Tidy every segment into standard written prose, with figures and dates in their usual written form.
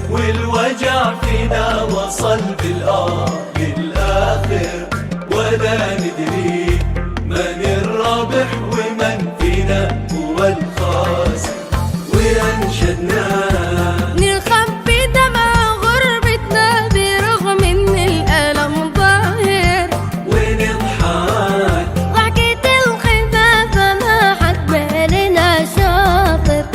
والوجع فينا وصل للآخر، ولا ندري من الرابح ومن فينا هو الخاسر. وأنشدنا نخبي دمع غربتنا برغم ان الألم ظاهر، ونضحك ضحكة الخفاف راحت بالنا شاطر،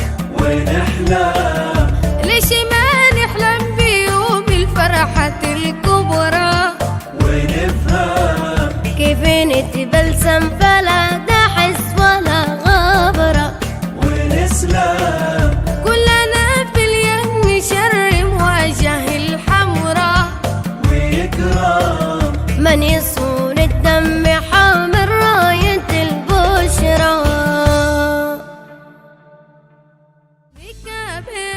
ونحلم ليش ما نحلم بيوم الفرحة الكبرى، ونفهم كيف نتبلسم فلا نحس ولا غبرة، ونسلم كلنا في اليم شر مواجه الحمرا، ويكرم من يصون الدم حامل راية البشرى. بكابر